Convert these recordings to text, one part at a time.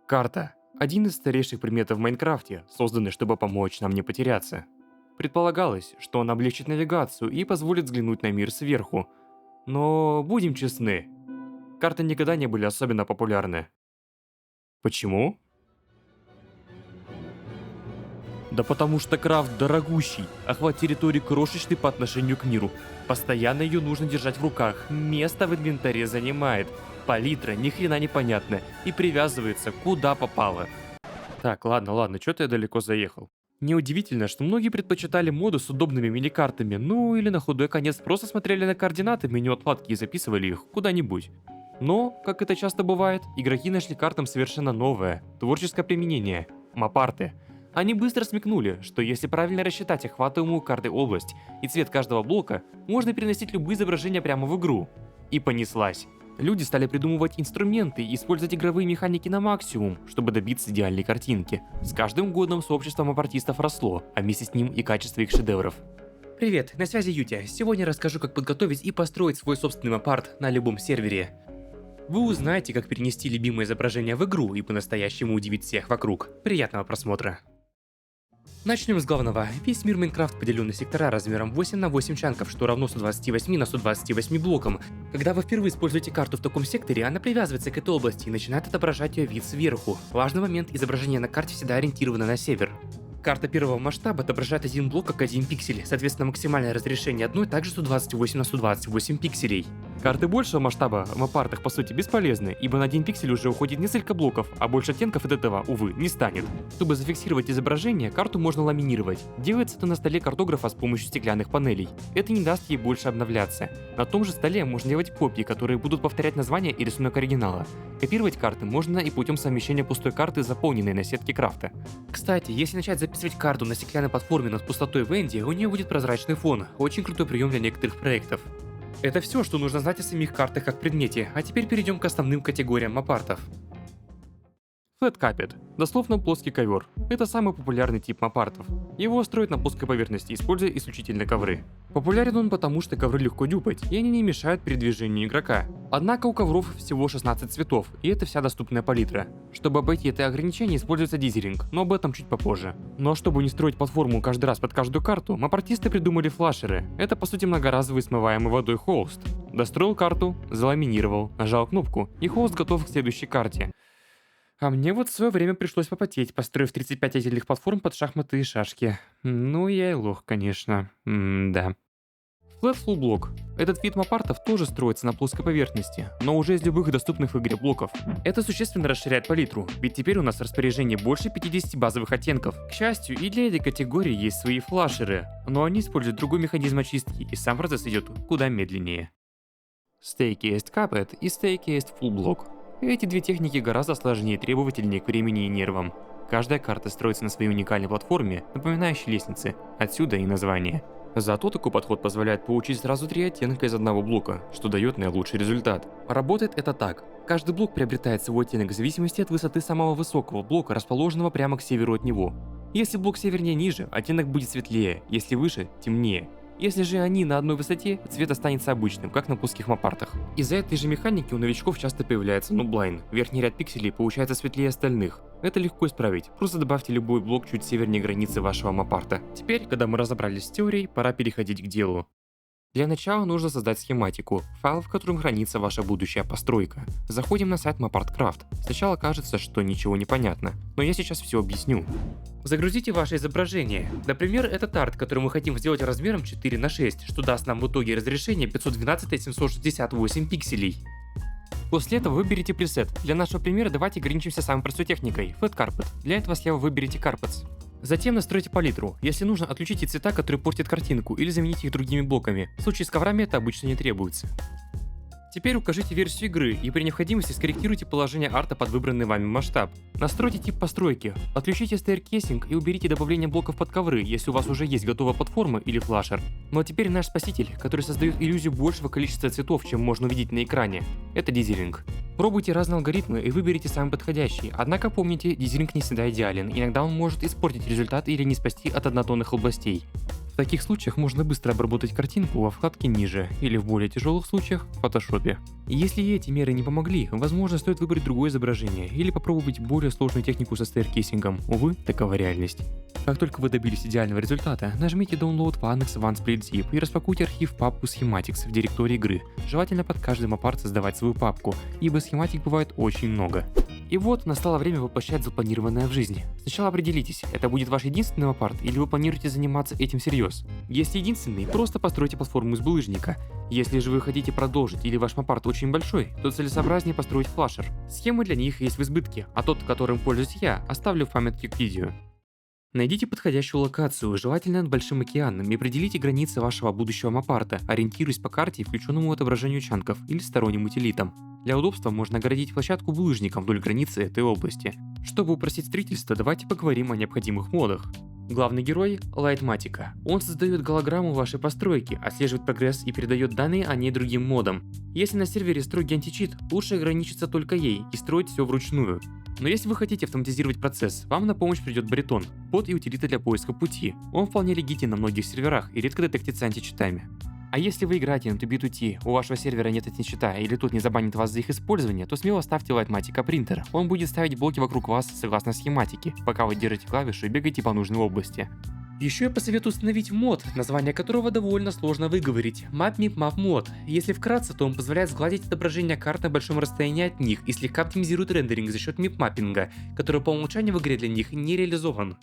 Карта – один из старейших предметов в Майнкрафте, созданный, чтобы помочь нам не потеряться. Предполагалось, что он облегчит навигацию и позволит взглянуть на мир сверху. Но будем честны, карты никогда не были особенно популярны. Почему? Да потому что крафт дорогущий, охват территории крошечный по отношению к миру. Постоянно ее нужно держать в руках, место в инвентаре занимает. Палитра ни хрена непонятная и привязывается куда попало. Так, ладно, что-то я далеко заехал. Неудивительно, что многие предпочитали моды с удобными мини-картами, ну или на худой конец просто смотрели на координаты меню отладки и записывали их куда-нибудь. Но, как это часто бывает, игроки нашли картам совершенно новое, творческое применение – мапарты. Они быстро смекнули, что если правильно рассчитать охватываемую картой область и цвет каждого блока, можно переносить любые изображения прямо в игру. И понеслась. Люди стали придумывать инструменты и использовать игровые механики на максимум, чтобы добиться идеальной картинки. С каждым годом сообщество мапартистов росло, а вместе с ним и качество их шедевров. Привет, на связи Ютя. Сегодня расскажу, как подготовить и построить свой собственный мапарт на любом сервере. Вы узнаете, как перенести любимое изображение в игру и по-настоящему удивить всех вокруг. Приятного просмотра. Начнем с главного. Весь мир Майнкрафт поделен на сектора размером 8 на 8 чанков, что равно 128 на 128 блокам. Когда вы впервые используете карту в таком секторе, она привязывается к этой области и начинает отображать ее вид сверху. Важный момент: изображение на карте всегда ориентировано на север. Карта первого масштаба отображает один блок как 1 пиксель, соответственно максимальное разрешение одной также 128 на 128 пикселей. Карты большего масштаба в мапартах по сути бесполезны, ибо на 1 пиксель уже уходит несколько блоков, а больше оттенков от этого, увы, не станет. Чтобы зафиксировать изображение, карту можно ламинировать. Делается это на столе картографа с помощью стеклянных панелей. Это не даст ей больше обновляться. На том же столе можно делать копии, которые будут повторять название и рисунок оригинала. Копировать карты можно и путем совмещения пустой карты, заполненной на сетке крафта. Кстати, если начать записывать карту на стеклянной платформе над пустотой в Энди, у нее будет прозрачный фон. Очень крутой прием для некоторых проектов. Это все, что нужно знать о самих картах как предмете, а теперь перейдем к основным категориям мапартов. Flat Carpet, дословно плоский ковер. Это самый популярный тип мапартов. Его строят на плоской поверхности, используя исключительно ковры. Популярен он потому, что ковры легко дюпать, и они не мешают передвижению игрока. Однако у ковров всего 16 цветов, и это вся доступная палитра. Чтобы обойти это ограничение, используется дизелинг, но об этом чуть попозже. Но чтобы не строить платформу каждый раз под каждую карту, мапартисты придумали флашеры. Это по сути многоразовый смываемый водой холст. Достроил карту, заламинировал, нажал кнопку, и холст готов к следующей карте. А мне вот в свое время пришлось попотеть, построив 35 отдельных платформ под шахматы и шашки. Ну, я и лох, конечно. Да. Flat Full Block. Этот вид мапартов тоже строится на плоской поверхности, но уже из любых доступных в игре блоков. Это существенно расширяет палитру, ведь теперь у нас в распоряжении больше 50 базовых оттенков. К счастью, и для этой категории есть свои флашеры, но они используют другой механизм очистки, и сам процесс идет куда медленнее. Staycased Carpet и Staycased Full Block. Эти две техники гораздо сложнее и требовательнее к времени и нервам. Каждая карта строится на своей уникальной платформе, напоминающей лестницы, отсюда и название. Зато такой подход позволяет получить сразу 3 оттенка из одного блока, что дает наилучший результат. Работает это так. Каждый блок приобретает свой оттенок в зависимости от высоты самого высокого блока, расположенного прямо к северу от него. Если блок севернее ниже, оттенок будет светлее, если выше – темнее. Если же они на одной высоте, цвет останется обычным, как на плоских мапартах. Из-за этой же механики у новичков часто появляется нублайн. Верхний ряд пикселей получается светлее остальных. Это легко исправить, просто добавьте любой блок чуть севернее границы вашего мапарта. Теперь, когда мы разобрались с теорией, пора переходить к делу. Для начала нужно создать схематику, файл, в котором хранится ваша будущая постройка. Заходим на сайт MapArtCraft. Сначала кажется, что ничего не понятно, но я сейчас все объясню. Загрузите ваше изображение. Например, этот арт, который мы хотим сделать размером 4 на 6, что даст нам в итоге разрешение 512 на 768 пикселей. После этого выберите пресет. Для нашего примера давайте ограничимся самой простой техникой – Flat Carpet. Для этого слева выберите Carpets. Затем настройте палитру. Если нужно, отключите цвета, которые портят картинку, или замените их другими блоками. В случае с коврами это обычно не требуется. Теперь укажите версию игры и при необходимости скорректируйте положение арта под выбранный вами масштаб. Настройте тип постройки, отключите стейркейсинг и уберите добавление блоков под ковры, если у вас уже есть готовая платформа или флашер. Ну а теперь наш спаситель, который создает иллюзию большего количества цветов, чем можно увидеть на экране. Это дизелинг. Пробуйте разные алгоритмы и выберите самый подходящий, однако помните, дизелинг не всегда идеален, иногда он может испортить результат или не спасти от однотонных областей. таких случаях можно быстро обработать картинку во вкладке ниже, или в более тяжелых случаях в фотошопе. Если эти меры не помогли, возможно, стоит выбрать другое изображение или попробовать более сложную технику со стейркейсингом. Увы, такова реальность. Как только вы добились идеального результата, нажмите Download Phanex One Split Zip и распакуйте архив папку Schematics в директории игры. Желательно под каждый мапарт создавать свою папку, ибо схематик бывает очень много. И вот настало время воплощать запланированное в жизнь. Сначала определитесь, это будет ваш единственный мапарт или вы планируете заниматься этим всерьез. Если единственный, просто постройте платформу из булыжника. Если же вы хотите продолжить или ваш мапарт очень большой, то целесообразнее построить флашер. Схемы для них есть в избытке, а тот, которым пользуюсь я, оставлю в памятке к видео. Найдите подходящую локацию, желательно над Большим океаном, и определите границы вашего будущего мапарта, ориентируясь по карте и включенному отображению чанков или сторонним утилитам. Для удобства можно оградить площадку булыжником вдоль границы этой области. Чтобы упростить строительство, давайте поговорим о необходимых модах. Главный герой – Lightmatica. Он создает голограмму вашей постройки, отслеживает прогресс и передает данные о ней другим модам. Если на сервере строгий античит, лучше ограничиться только ей и строить все вручную. Но если вы хотите автоматизировать процесс, вам на помощь придет Баритон, бот и утилита для поиска пути. Он вполне легитимен на многих серверах и редко детектится античитами. А если вы играете на TB2T, у вашего сервера нет античита или тут не забанит вас за их использование, то смело ставьте Lightmatica принтер. Он будет ставить блоки вокруг вас согласно схематике, пока вы держите клавишу и бегаете по нужной области. Еще я посоветую установить мод, название которого довольно сложно выговорить. MapMap Mod. Если вкратце, то он позволяет сгладить отображение карт на большом расстоянии от них и слегка оптимизирует рендеринг за счет мапмаппинга, который по умолчанию в игре для них не реализован.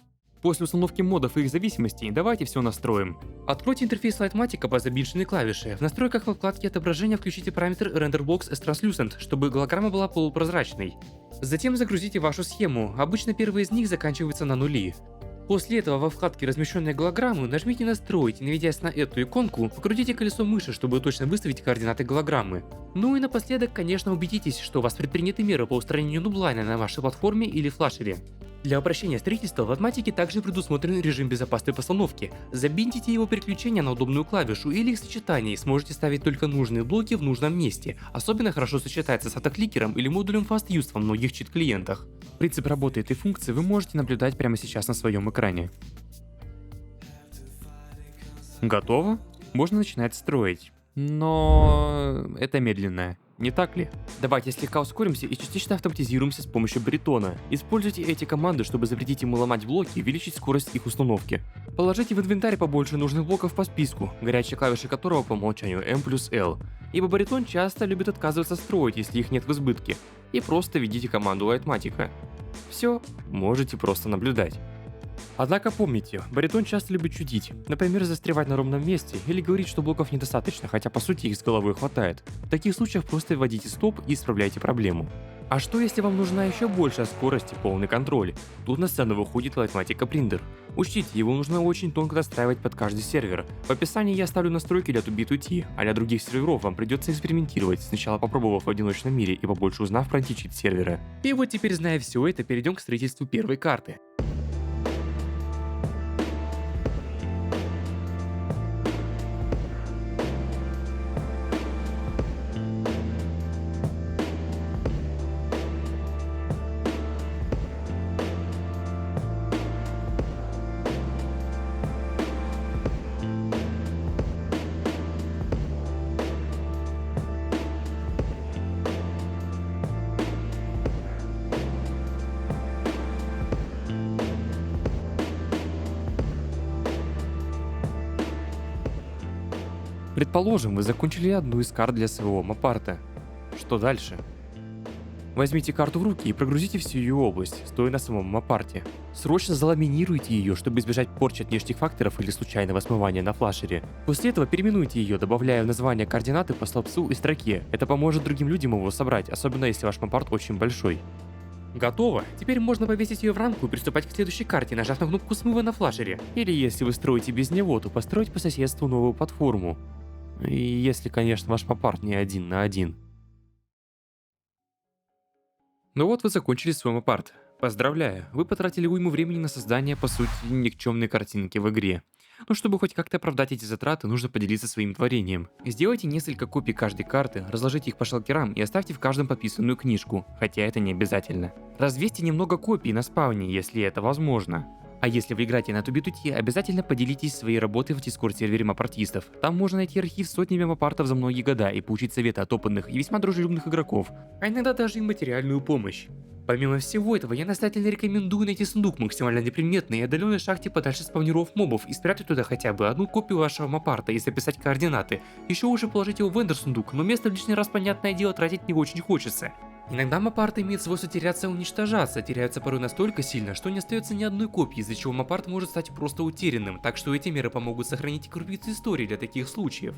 После установки модов и их зависимостей, давайте все настроим. Откройте интерфейс Lightmatica по забиншенной клавише. В настройках во вкладке отображения включите параметр RenderBox as Translucent, чтобы голограмма была полупрозрачной. Затем загрузите вашу схему, обычно первая из них заканчивается на нули. После этого во вкладке размещенной голограммы нажмите «Настроить» и, наведясь на эту иконку, покрутите колесо мыши, чтобы точно выставить координаты голограммы. Ну и напоследок, конечно, убедитесь, что у вас предприняты меры по устранению нублайна на вашей платформе или флашере. Для упрощения строительства в Lightmatiке также предусмотрен режим безопасной постановки. Забинтите его переключение на удобную клавишу или их сочетание и сможете ставить только нужные блоки в нужном месте. Особенно хорошо сочетается с автокликером или модулем FastUse во многих чит-клиентах. Принцип работы этой функции вы можете наблюдать прямо сейчас на своем экране. Готово? Можно начинать строить. Но это медленно. Не так ли? Давайте слегка ускоримся и частично автоматизируемся с помощью Баритона. Используйте эти команды, чтобы запретить ему ломать блоки и увеличить скорость их установки. Положите в инвентарь побольше нужных блоков по списку, горячие клавиши которого по умолчанию M+L. Ибо Баритон часто любит отказываться строить, если их нет в избытке. И просто введите команду Lightmatica. Все, можете просто наблюдать. Однако помните, Баритон часто любит чудить, например, застревать на ровном месте или говорить, что блоков недостаточно, хотя по сути их с головой хватает. В таких случаях просто вводите стоп и исправляйте проблему. А что если вам нужна еще большая скорость и полный контроль? Тут на сцену выходит Lightmatica принтер. Учтите, его нужно очень тонко настраивать под каждый сервер. В описании я оставлю настройки для TB2T, а для других серверов вам придется экспериментировать, сначала попробовав в одиночном мире и побольше узнав про античит сервера. И вот теперь, зная все это, перейдем к строительству первой карты. Предположим, вы закончили одну из карт для своего мапарта. Что дальше? Возьмите карту в руки и прогрузите всю ее область, стоя на самом мапарте. Срочно заламинируйте ее, чтобы избежать порчи от внешних факторов или случайного смывания на флашере. После этого переименуйте ее, добавляя в название координаты по столбцу и строке. Это поможет другим людям его собрать, особенно если ваш мапарт очень большой. Готово. Теперь можно повесить ее в рамку и приступать к следующей карте, нажав на кнопку смыва на флашере. Или если вы строите без него, то построить по соседству новую платформу. И если, конечно, ваш мапарт не 1 на 1. Ну вот вы закончили свой мапарт. Поздравляю, вы потратили уйму времени на создание, по сути, никчемной картинки в игре. Но чтобы хоть как-то оправдать эти затраты, нужно поделиться своим творением. Сделайте несколько копий каждой карты, разложите их по шалкерам и оставьте в каждом подписанную книжку, хотя это не обязательно. Развесьте немного копий на спауне, если это возможно. А если вы играете на Тубитуте, обязательно поделитесь своей работой в дискорд-сервере мапартистов. Там можно найти архив с сотнями мапартов за многие года и получить советы от опытных и весьма дружелюбных игроков, а иногда даже и материальную помощь. Помимо всего этого, я настоятельно рекомендую найти сундук максимально неприметный и отдаленной шахте подальше спавнеров мобов и спрятать туда хотя бы одну копию вашего мапарта и записать координаты. Еще лучше положить его в эндер-сундук, но место в лишний раз, понятное дело, тратить не очень хочется. Иногда мапарты имеют свойство теряться и уничтожаться, теряются порой настолько сильно, что не остается ни одной копии, из-за чего мапарт может стать просто утерянным, так что эти меры помогут сохранить крупицы истории для таких случаев.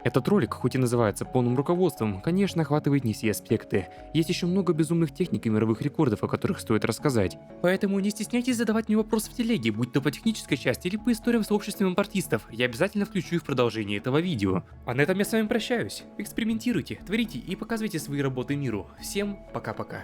Этот ролик, хоть и называется полным руководством, конечно, охватывает не все аспекты. Есть еще много безумных техник и мировых рекордов, о которых стоит рассказать. Поэтому не стесняйтесь задавать мне вопросы в телеге, будь то по технической части или по историям сообщества мапартистов. Я обязательно включу их в продолжение этого видео. А на этом я с вами прощаюсь. Экспериментируйте, творите и показывайте свои работы миру. Всем пока-пока.